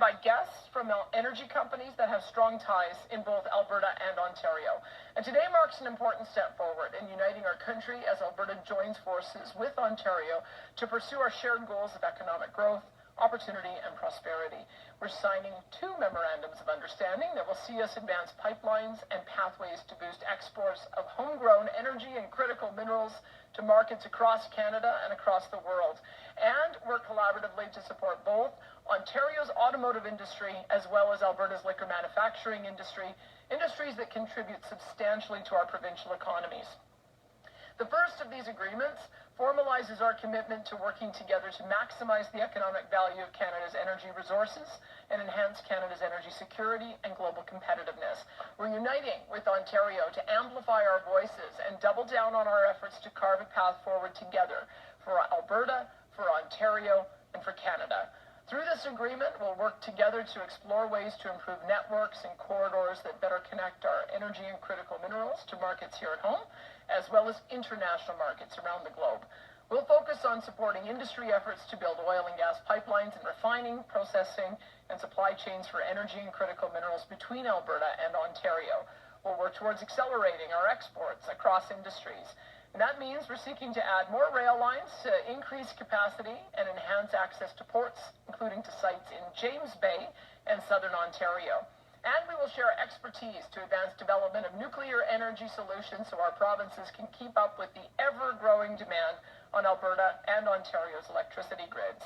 by guests from energy companies that have strong ties in both Alberta and Ontario. And today marks an important step forward in uniting our country as Alberta joins forces with Ontario to pursue our shared goals of economic growth, opportunity, and prosperity. We're signing 2 memorandums of understanding that will see us advance pipelines and pathways to boost exports of homegrown energy and critical minerals to markets across Canada and across the world. And work collaboratively to support both Ontario's automotive industry as well as Alberta's liquor manufacturing industry, industries that contribute substantially to our provincial economies. The first of these agreements formalizes our commitment to working together to maximize the economic value of Canada's energy resources and enhance Canada's energy security and global competitiveness. We're uniting with Ontario to amplify our voices and double down on our efforts to carve a path forward together for Alberta, for Ontario, and for Canada. Through this agreement, we'll work together to explore ways to improve networks and corridors that better connect our energy and critical minerals to markets here at home, as well as international markets around the globe. We'll focus on supporting industry efforts to build oil and gas pipelines and refining, processing, and supply chains for energy and critical minerals between Alberta and Ontario. We'll work towards accelerating our exports across industries. And that means we're seeking to add more rail lines to increase capacity and enhance access to ports, including to sites in James Bay and southern Ontario. And we will share expertise to advance development of nuclear energy solutions so our provinces can keep up with the ever-growing demand on Alberta and Ontario's electricity grids.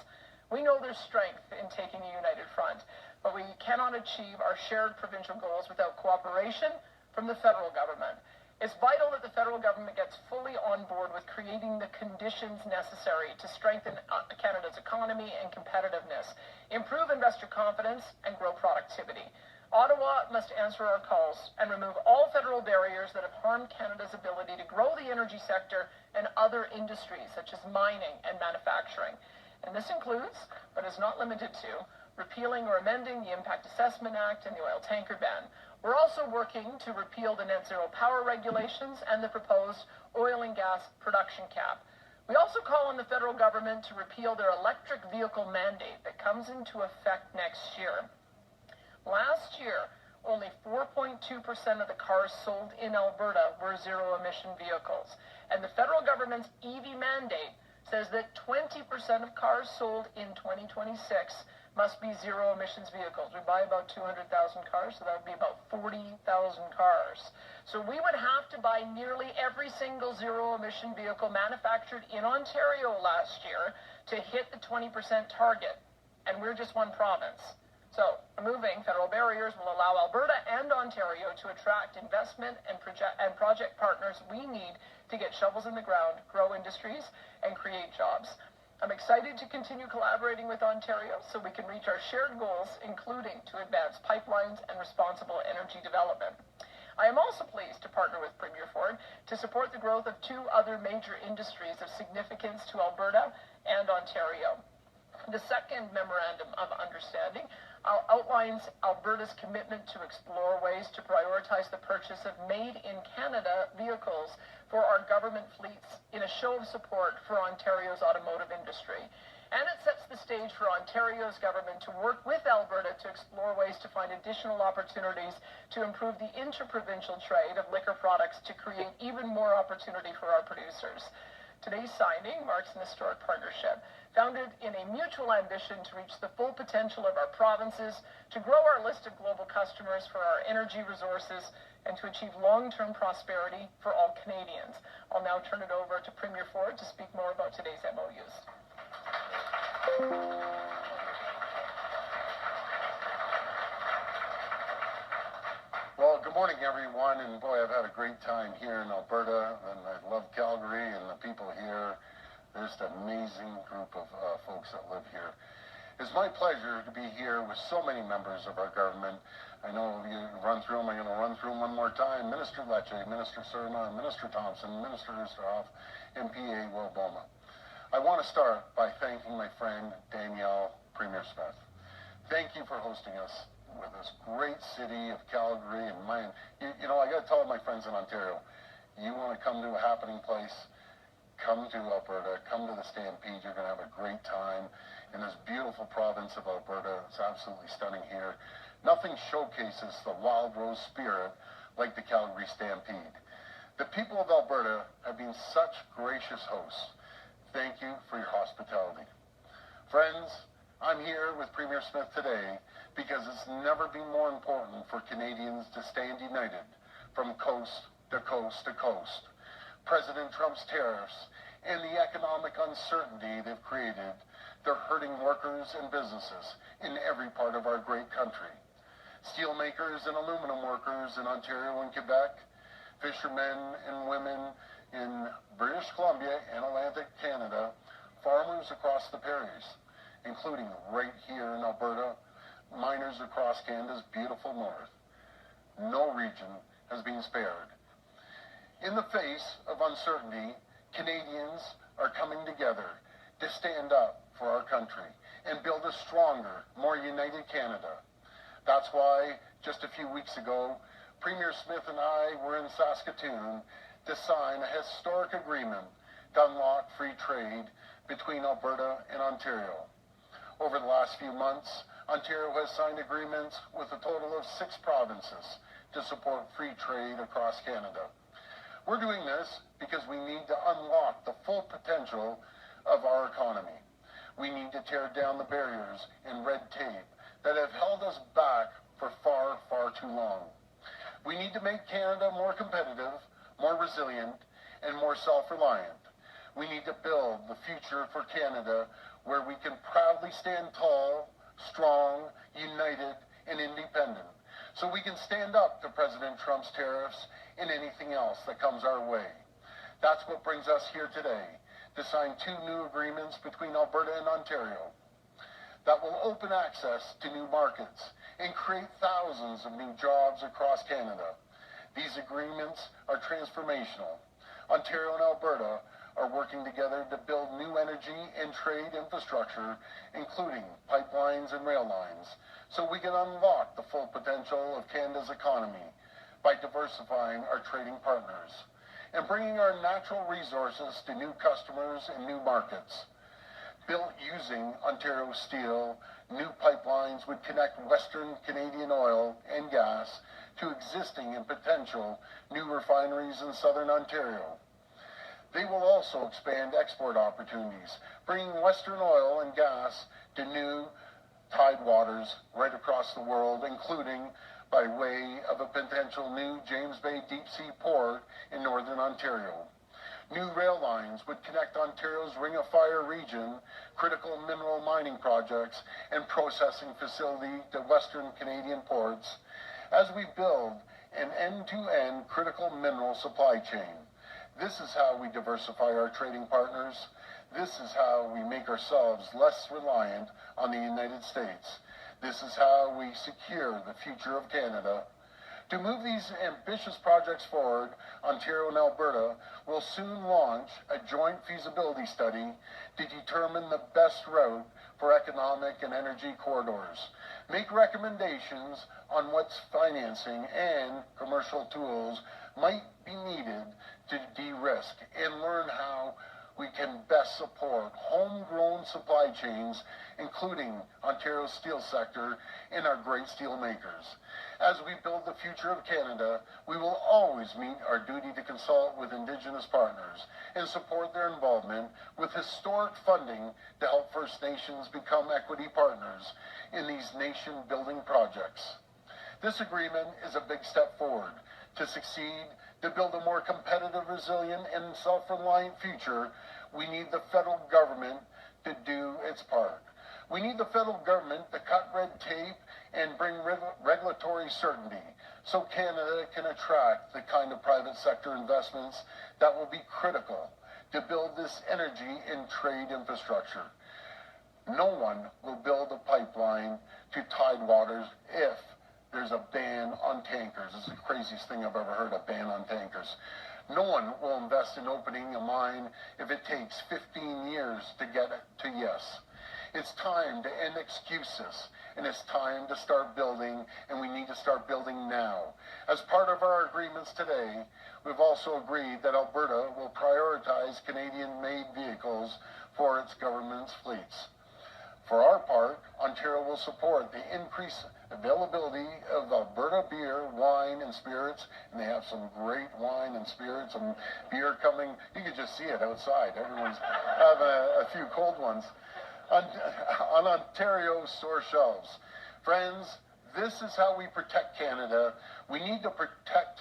We know there's strength in taking a united front, but we cannot achieve our shared provincial goals without cooperation from the federal government. It's vital that the federal government gets fully on board with creating the conditions necessary to strengthen Canada's economy and competitiveness, improve investor confidence, and grow productivity. Ottawa must answer our calls and remove all federal barriers that have harmed Canada's ability to grow the energy sector and other industries such as mining and manufacturing. And this includes, but is not limited to, repealing or amending the Impact Assessment Act and the oil tanker ban. We're also working to repeal the net zero power regulations and the proposed oil and gas production cap. We also call on the federal government to repeal their electric vehicle mandate that comes into effect next year. Last year, only 4.2% of the cars sold in Alberta were zero-emission vehicles. And the federal government's EV mandate says that 20% of cars sold in 2026 must be zero-emissions vehicles. We buy about 200,000 cars, so that would be about 40,000 cars. So we would have to buy nearly every single zero-emission vehicle manufactured in Ontario last year to hit the 20% target, and we're just one province. So removing federal barriers will allow Alberta and Ontario to attract investment and project partners we need to get shovels in the ground, grow industries, and create jobs. I'm excited to continue collaborating with Ontario so we can reach our shared goals, including to advance pipelines and responsible energy development. I am also pleased to partner with Premier Ford to support the growth of 2 other major industries of significance to Alberta and Ontario. The second memorandum of understanding outlines Alberta's commitment to explore ways to prioritize the purchase of made-in-Canada vehicles for our government fleets in a show of support for Ontario's automotive industry. And it sets the stage for Ontario's government to work with Alberta to explore ways to find additional opportunities to improve the interprovincial trade of liquor products to create even more opportunity for our producers. Today's signing marks an historic partnership founded in a mutual ambition to reach the full potential of our provinces, to grow our list of global customers for our energy resources, and to achieve long-term prosperity for all Canadians. I'll now turn it over to Premier Ford to speak more about today's MOUs. Well, good morning, everyone, and boy, I've had a great time here in Alberta, and I love Calgary and the people here. There's an amazing group of folks that live here. It's my pleasure to be here with so many members of our government. I know you run through them. I'm going to run through them one more time. Minister Lecce, Minister Surma, Minister Thompson, Minister Oosterhoff, MPA Will Boma. I want to start by thanking my friend Danielle, Premier Smith. Thank you for hosting us with this great city of Calgary and mine. You know, I got to tell my friends in Ontario, you want to come to a happening place, come to Alberta, come to the Stampede. You're going to have a great time in this beautiful province of Alberta. It's absolutely stunning here. Nothing showcases the wild rose spirit like the Calgary Stampede. The people of Alberta have been such gracious hosts. Thank you for your hospitality. Friends, I'm here with Premier Smith today because it's never been more important for Canadians to stand united from coast to coast to coast. President Trump's tariffs and the economic uncertainty they've created, they're hurting workers and businesses in every part of our great country. Steelmakers and aluminum workers in Ontario and Quebec, fishermen and women in British Columbia and Atlantic Canada, farmers across the prairies, including right here in Alberta, miners across Canada's beautiful north. No region has been spared. In the face of uncertainty, Canadians are coming together to stand up for our country and build a stronger, more united Canada. That's why, just a few weeks ago, Premier Smith and I were in Saskatoon to sign a historic agreement to unlock free trade between Alberta and Ontario. Over the last few months, Ontario has signed agreements with a total of 6 provinces to support free trade across Canada. We're doing this because we need to unlock the full potential of our economy. We need to tear down the barriers and red tape that have held us back for far, far too long. We need to make Canada more competitive, more resilient, and more self-reliant. We need to build the future for Canada where we can proudly stand tall, strong, united, and independent, so we can stand up to President Trump's tariffs and anything else that comes our way. That's what brings us here today, to sign 2 new agreements between Alberta and Ontario that will open access to new markets and create thousands of new jobs across Canada. These agreements are transformational. Ontario and Alberta are working together to build new energy and trade infrastructure, including pipelines and rail lines, so we can unlock the full potential of Canada's economy by diversifying our trading partners and bringing our natural resources to new customers and new markets. Built using Ontario steel, new pipelines would connect Western Canadian oil and gas to existing and potential new refineries in southern Ontario. They will also expand export opportunities, bringing Western oil and gas to new tidewaters right across the world, including by way of a potential new James Bay deep sea port in northern Ontario. New rail lines would connect Ontario's Ring of Fire region, critical mineral mining projects, and processing facility to Western Canadian ports as we build an end-to-end critical mineral supply chain. This is how we diversify our trading partners. This is how we make ourselves less reliant on the United States. This is how we secure the future of Canada. To move these ambitious projects forward, Ontario and Alberta will soon launch a joint feasibility study to determine the best route for economic and energy corridors, make recommendations on what financing and commercial tools might be needed to de-risk, and learn how we can best support homegrown supply chains, including Ontario's steel sector and our great steel makers. As we build the future of Canada, we will always meet our duty to consult with Indigenous partners and support their involvement with historic funding to help First Nations become equity partners in these nation-building projects. This agreement is a big step forward. To succeed, to build a more competitive, resilient, and self-reliant future, we need the federal government to do its part. We need the federal government to cut red tape and bring regulatory certainty so Canada can attract the kind of private sector investments that will be critical to build this energy and trade infrastructure. No one will build a pipeline to tidewaters if there's a ban on tankers. It's the craziest thing I've ever heard, a ban on tankers. No one will invest in opening a mine if it takes 15 years to get it to yes. It's time to end excuses and it's time to start building, and we need to start building now. As part of our agreements today, we've also agreed that Alberta will prioritize Canadian-made vehicles for its government's fleets. For our part, Ontario will support the increased availability of Alberta beer, wine, and spirits, and they have some great wine and spirits and beer coming. You can just see it outside. Everyone's having a few cold ones on Ontario store shelves. Friends, this is how we protect Canada. We need to protect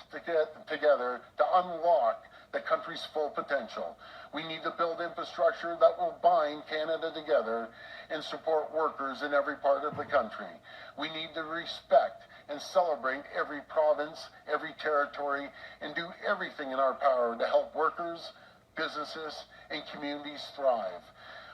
together to unlock the country's full potential. We need to build infrastructure that will bind Canada together and support workers in every part of the country. We need to respect and celebrate every province, every territory, and do everything in our power to help workers, businesses, and communities thrive.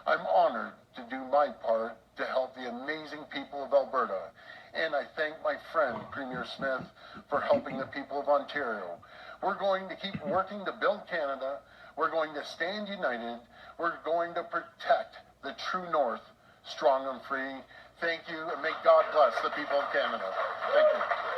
I'm honored to do my part to help the amazing people of Alberta, and I thank my friend, Premier Smith, for helping the people of Ontario. We're going to keep working to build Canada. We're going to stand united. We're going to protect the true north, strong and free. Thank you, and may God bless the people of Canada. Thank you.